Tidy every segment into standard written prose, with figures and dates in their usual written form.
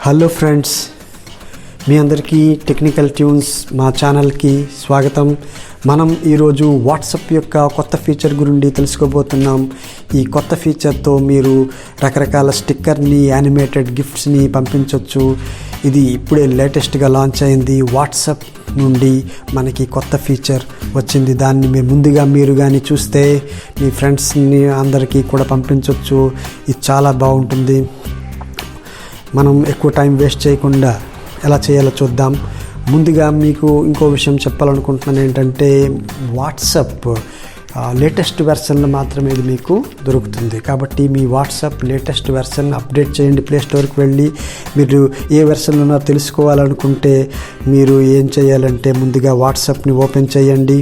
Hello friends, మీ అందరికీ technical tunes మా ఛానల్కి స్వాగతం. మనం ఈరోజు వాట్సాప్ యొక్క కొత్త ఫీచర్ గురించి తెలుసుకోబోతున్నాం. ఈ కొత్త ఫీచర్తో మీరు రకరకాల స్టిక్కర్ని, యానిమేటెడ్ గిఫ్ట్స్ని పంపించవచ్చు. ఇది ఇప్పుడే లేటెస్ట్గా లాంచ్ అయింది. వాట్సాప్ నుండి మనకి కొత్త ఫీచర్ వచ్చింది. దాన్ని మీరు కానీ చూస్తే మీ ఫ్రెండ్స్ని అందరికీ కూడా పంపించవచ్చు. ఇది చాలా బాగుంటుంది. మనం ఎక్కువ టైం వేస్ట్ చేయకుండా ఎలా చేయాలో చూద్దాం. ముందుగా మీకు ఇంకో విషయం చెప్పాలనుకుంటున్నాను. ఏంటంటే వాట్సాప్ లేటెస్ట్ వెర్షన్లో మాత్రమే ఇది మీకు దొరుకుతుంది. కాబట్టి మీ వాట్సాప్ లేటెస్ట్ వెర్షన్ అప్డేట్ చేయండి. ప్లే స్టోర్కి వెళ్ళి మీరు ఏ వెర్షన్లో ఉన్నారో తెలుసుకోవాలనుకుంటే మీరు ఏం చేయాలంటే ముందుగా వాట్సాప్ని ఓపెన్ చేయండి.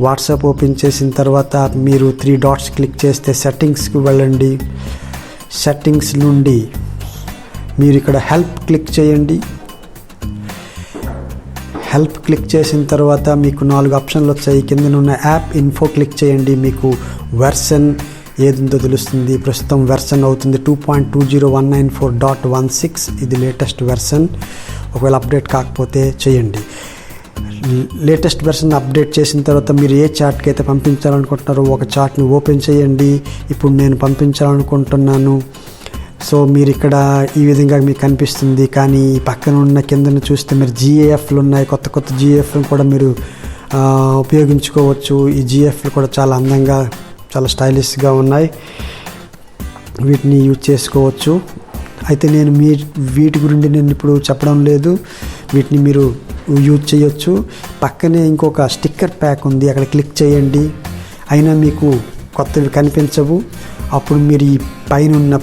వాట్సాప్ ఓపెన్ చేసిన తర్వాత మీరు 3 డాట్స్ క్లిక్ చేస్తే సెట్టింగ్స్కి వెళ్ళండి. సెట్టింగ్స్ నుండి మీరు ఇక్కడ హెల్ప్ క్లిక్ చేయండి. హెల్ప్ క్లిక్ చేసిన తర్వాత మీకు 4 ఆప్షన్లు వచ్చాయి. కింద ఉన్న యాప్ ఇన్ఫో క్లిక్ చేయండి. మీకు వెర్షన్ ఏదిందో తెలుస్తుంది. ప్రస్తుతం వెర్షన్ అవుతుంది 2.20194.16. ఇది లేటెస్ట్ వెర్షన్. ఒకవేళ అప్డేట్ కాకపోతే చేయండి. లేటెస్ట్ వెర్షన్ అప్డేట్ చేసిన తర్వాత మీరు ఏ చాట్కి అయితే పంపించాలనుకుంటున్నారో ఒక చాట్ని ఓపెన్ చేయండి. ఇప్పుడు నేను పంపించాలనుకుంటున్నాను. సో మీరు ఇక్కడ ఈ విధంగా మీకు కనిపిస్తుంది. కానీ పక్కన ఉన్న కిందను చూస్తే మీరు జిఏఎఫ్లు ఉన్నాయి. కొత్త జిఏఎఫ్లు కూడా మీరు ఉపయోగించుకోవచ్చు. ఈ జిఏఎఫ్లు కూడా చాలా అందంగా, చాలా స్టైలిష్గా ఉన్నాయి. వీటిని యూజ్ చేసుకోవచ్చు. అయితే నేను వీటి గురించి నేను ఇప్పుడు చెప్పడం లేదు. వీటిని మీరు యూజ్ చేయొచ్చు. పక్కనే ఇంకొక స్టిక్కర్ ప్యాక్ ఉంది. అక్కడ క్లిక్ చేయండి. అయినా మీకు కొత్తవి కనిపించవు. అప్పుడు మీరు ఈ పైన ఉన్న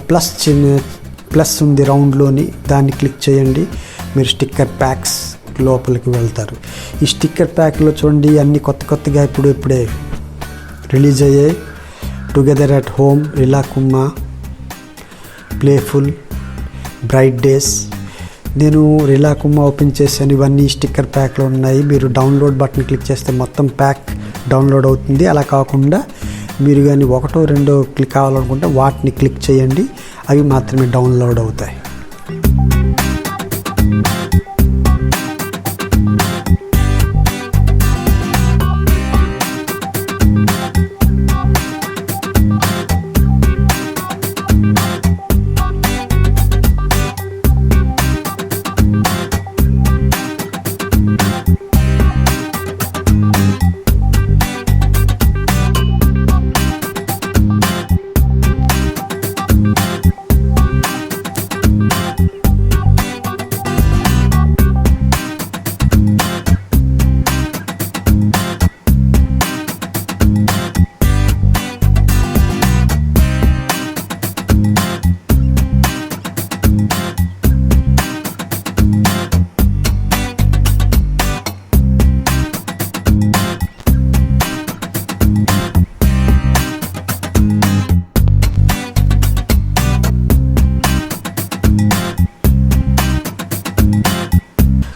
ప్లస్ ఉంది రౌండ్లోని, దాన్ని క్లిక్ చేయండి. మీరు స్టిక్కర్ ప్యాక్స్ లోపలికి వెళ్తారు. ఈ స్టిక్కర్ ప్యాక్లో చూడండి అన్నీ కొత్తగా ఇప్పుడే రిలీజ్ అయ్యాయి. Together at home, Rilakkuma, playful, bright days. నేను రిలాకుమ్మా ఓపెన్ చేశాను. ఇవన్నీ స్టిక్కర్ ప్యాక్లో ఉన్నాయి. మీరు డౌన్లోడ్ బటన్ క్లిక్ చేస్తే మొత్తం ప్యాక్ డౌన్లోడ్ అవుతుంది. అలా కాకుండా మీరు కానీ 1, 2 క్లిక్ కావాలనుకుంటే వాటిని క్లిక్ చేయండి. అవి మాత్రమే డౌన్లోడ్ అవుతాయి.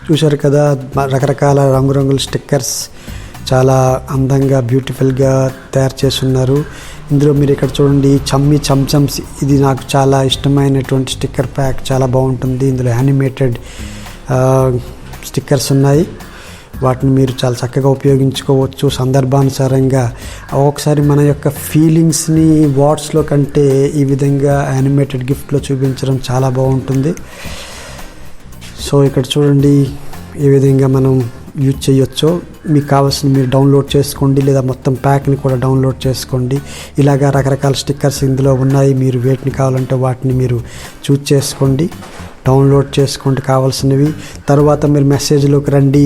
చూశారు కదా, రకరకాల రంగురంగుల స్టిక్కర్స్ చాలా అందంగా, బ్యూటిఫుల్గా తయారు చేస్తున్నారు. ఇందులో మీరు ఇక్కడ చూడండి చమ్చమ్స్. ఇది నాకు చాలా ఇష్టమైనటువంటి స్టిక్కర్ ప్యాక్. చాలా బాగుంటుంది. ఇందులో యానిమేటెడ్ స్టిక్కర్స్ ఉన్నాయి. వాటిని మీరు చాలా చక్కగా ఉపయోగించుకోవచ్చు సందర్భానుసారంగా. ఒకసారి మన యొక్క ఫీలింగ్స్ని వర్డ్స్లో కంటే ఈ విధంగా యానిమేటెడ్ గిఫ్ట్లో చూపించడం చాలా బాగుంటుంది. సో ఇక్కడ చూడండి ఏ విధంగా మనం యూజ్ చేయొచ్చో. మీకు కావాల్సిన మీరు డౌన్లోడ్ చేసుకోండి, లేదా మొత్తం ప్యాక్ని కూడా డౌన్లోడ్ చేసుకోండి. ఇలాగా రకరకాల స్టిక్కర్స్ ఇందులో ఉన్నాయి. మీరు వేటిని కావాలంటే వాటిని మీరు చూజ్ చేసుకోండి, డౌన్లోడ్ చేసుకోండి కావాల్సినవి. తర్వాత మీరు మెసేజ్లోకి రండి.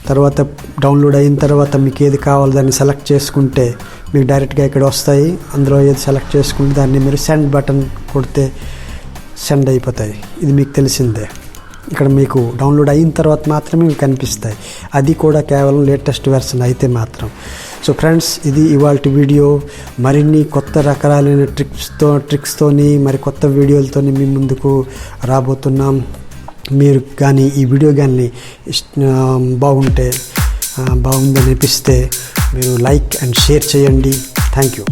తర్వాత డౌన్లోడ్ అయిన తర్వాత మీకు ఏది కావాలో దాన్ని సెలెక్ట్ చేసుకుంటే మీకు డైరెక్ట్గా ఇక్కడ వస్తాయి. అందులో ఏది సెలెక్ట్ చేసుకుంటే దాన్ని మీరు సెండ్ బటన్ కొడితే సెండ్ అయిపోతాయి. ఇది మీకు తెలిసిందే. ఇక్కడ మీకు డౌన్లోడ్ అయిన తర్వాత మాత్రమే మీకు కనిపిస్తాయి. అది కూడా కేవలం లేటెస్ట్ వెర్షన్ అయితే మాత్రం. సో ఫ్రెండ్స్, ఇది ఇవాల్టి వీడియో. మరిన్ని కొత్త రకాలైన ట్రిక్స్తోని మరి కొత్త వీడియోలతోని మీ ముందుకు రాబోతున్నాం. మీరు కానీ ఈ వీడియో కానీ బాగుందని అనిపిస్తే మీరు లైక్ అండ్ షేర్ చేయండి. Thank you.